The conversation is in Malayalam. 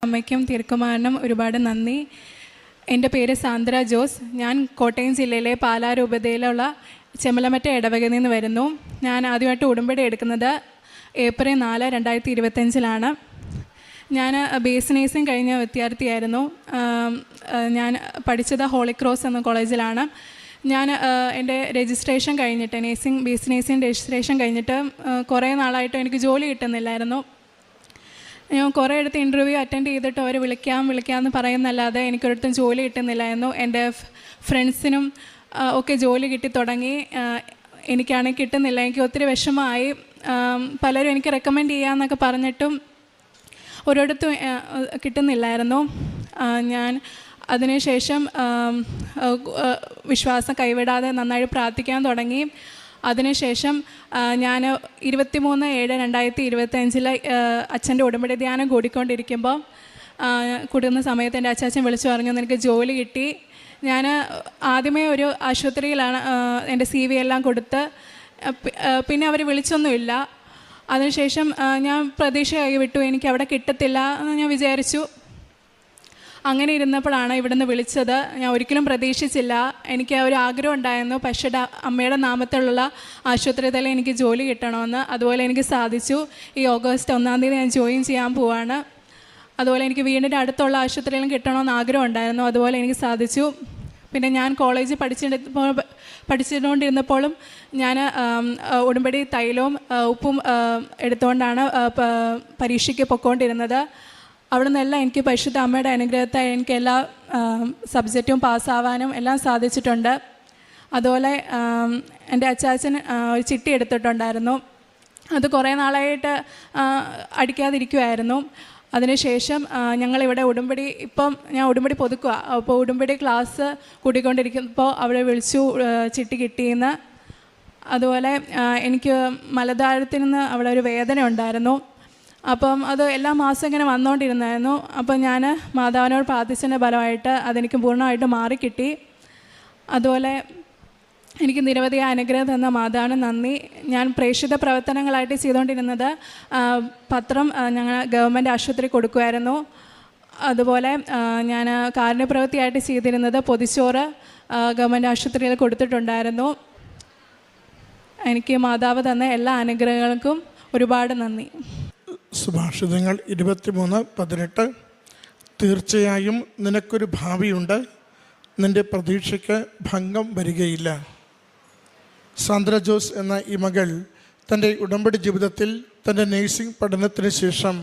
അമ്മയ്ക്കും തിരുക്കുമാരനും ഒരുപാട് നന്ദി. എൻ്റെ പേര് സാന്ദ്ര ജോസ്. ഞാൻ കോട്ടയം ജില്ലയിലെ പാലാ രൂപതയിലുള്ള ചെമ്മലമറ്റ ഇടവകയിൽ നിന്ന് വരുന്നു. ഞാൻ ആദ്യമായിട്ട് ഉടമ്പടി എടുക്കുന്നത് ഏപ്രിൽ 4, 2025 ഞാൻ ബേസ് നേഴ്സിംഗ് കഴിഞ്ഞ വിദ്യാർത്ഥിയായിരുന്നു. ഞാൻ പഠിച്ചത് ഹോളി ക്രോസ് എന്ന കോളേജിലാണ്. ഞാൻ എൻ്റെ രജിസ്ട്രേഷൻ കഴിഞ്ഞിട്ട് ബേസ് നേഴ്സിംഗ് രജിസ്ട്രേഷൻ കഴിഞ്ഞിട്ട് കുറേ നാളായിട്ട് എനിക്ക് ജോലി കിട്ടുന്നില്ലായിരുന്നു. ഞാൻ കുറേ അടുത്ത് ഇൻ്റർവ്യൂ അറ്റൻഡ് ചെയ്തിട്ട് അവർ വിളിക്കാമെന്ന് പറയുന്നല്ലാതെ എനിക്കൊരിടത്തും ജോലി കിട്ടുന്നില്ലായിരുന്നു. എൻ്റെ ഫ്രണ്ട്സിനും ഒക്കെ ജോലി കിട്ടി തുടങ്ങി. എനിക്കാണെങ്കിൽ കിട്ടുന്നില്ല. എനിക്ക് ഒത്തിരി വിഷമമായി. പലരും എനിക്ക് റെക്കമെൻഡ് ചെയ്യാമെന്നൊക്കെ പറഞ്ഞിട്ടും ഒരിടത്തും കിട്ടുന്നില്ലായിരുന്നു. ഞാൻ അതിനുശേഷം വിശ്വാസം കൈവിടാതെ നന്നായി പ്രാർത്ഥിക്കാൻ തുടങ്ങി. അതിനുശേഷം ഞാൻ 23/7/2025 അച്ഛൻ്റെ ഉടമ്പടി ധ്യാനം കൂടിക്കൊണ്ടിരിക്കുമ്പോൾ കൂടുന്ന സമയത്ത് എൻ്റെ അച്ചാച്ചൻ വിളിച്ചു പറഞ്ഞു, നിനക്ക് ജോലി കിട്ടി. ഞാൻ ആദ്യമേ ഒരു ആശുപത്രിയിലാണ് എൻ്റെ CV എല്ലാം കൊടുത്ത്. പിന്നെ അവർ വിളിച്ചൊന്നുമില്ല. അതിനുശേഷം ഞാൻ പ്രതീക്ഷ കൈവിട്ടു. എനിക്ക് അവിടെ കിട്ടത്തില്ല എന്ന് ഞാൻ വിചാരിച്ചു. അങ്ങനെ ഇരുന്നപ്പോഴാണ് ഇവിടുന്ന് വിളിച്ചത്. ഞാൻ ഒരിക്കലും പ്രതീക്ഷിച്ചില്ല. എനിക്ക് ഒരു ആഗ്രഹം ഉണ്ടായിരുന്നു, പക്ഷേ അമ്മയുടെ നാമത്തിലുള്ള ആശുപത്രിയിൽ എനിക്ക് ജോലി കിട്ടണമെന്ന്. അതുപോലെ എനിക്ക് സാധിച്ചു. ഈ ഓഗസ്റ്റ് 1 ഞാൻ ജോയിൻ ചെയ്യാൻ പോവാണ്. അതുപോലെ എനിക്ക് വീടിൻ്റെ അടുത്തുള്ള ആശുപത്രിയിലും കിട്ടണമെന്ന് ആഗ്രഹം ഉണ്ടായിരുന്നു. അതുപോലെ എനിക്ക് സാധിച്ചു. പിന്നെ ഞാൻ കോളേജിൽ പഠിച്ചുകൊണ്ടിരുന്നപ്പോഴും ഞാൻ ഉടമ്പടി തൈലവും ഉപ്പും എടുത്തുകൊണ്ടാണ് പരീക്ഷയ്ക്ക് പൊയ്ക്കൊണ്ടിരുന്നത്. അവിടെ നിന്നെല്ലാം എനിക്ക് പരിശുദ്ധ അമ്മയുടെ അനുഗ്രഹത്താൽ എനിക്ക് എല്ലാ സബ്ജക്റ്റും പാസ്സാവാനും എല്ലാം സാധിച്ചിട്ടുണ്ട്. അതുപോലെ എൻ്റെ അച്ചാച്ചൻ ഒരു ചിട്ടി എടുത്തിട്ടുണ്ടായിരുന്നു. അത് കുറേ നാളായിട്ട് അടിക്കാതിരിക്കുമായിരുന്നു. അതിനുശേഷം ഞങ്ങളിവിടെ ഞാൻ ഉടമ്പടി പുതുക്കുക. അപ്പോൾ ഉടമ്പടി ക്ലാസ് കൂടിക്കൊണ്ടിരിക്കുമ്പോൾ അവിടെ വിളിച്ചു ചിട്ടി കിട്ടിയെന്ന്. അതുപോലെ എനിക്ക് മലദ്വാരത്തിൽ നിന്ന് അവിടെ ഒരു വേദന ഉണ്ടായിരുന്നു. അപ്പം അത് എല്ലാ മാസം ഇങ്ങനെ വന്നുകൊണ്ടിരുന്നായിരുന്നു. അപ്പം ഞാൻ മാതാവിനോട് പ്രാർത്ഥിച്ചതിൻ്റെ ഫലമായിട്ട് അതെനിക്ക് പൂർണ്ണമായിട്ട് മാറിക്കിട്ടി. അതുപോലെ എനിക്ക് നിരവധി അനുഗ്രഹം തന്ന മാതാവിന് നന്ദി. ഞാൻ പ്രേക്ഷിത പ്രവർത്തനങ്ങളായിട്ട് ചെയ്തുകൊണ്ടിരുന്നത് പത്രം ഞങ്ങൾ ഗവൺമെൻറ് ആശുപത്രി കൊടുക്കുമായിരുന്നു. അതുപോലെ ഞാൻ കാരുണ്യപ്രവൃത്തിയായിട്ട് ചെയ്തിരുന്നത് പൊതിച്ചോറ് ഗവൺമെൻറ് ആശുപത്രിയിൽ കൊടുത്തിട്ടുണ്ടായിരുന്നു. എനിക്ക് മാതാവ് തന്ന എല്ലാ അനുഗ്രഹങ്ങൾക്കും ഒരുപാട് നന്ദി. സുഭാഷിതങ്ങൾ 23:18 തീർച്ചയായും നിനക്കൊരു ഭാവിയുണ്ട്, നിൻ്റെ പ്രതീക്ഷയ്ക്ക് ഭംഗം വരികയില്ല. സാന്ദ്ര ജോസ് എന്ന ഈ മകൾ തൻ്റെ ഉടമ്പടി ജീവിതത്തിൽ തൻ്റെ നേഴ്സിംഗ് പഠനത്തിന് ശേഷം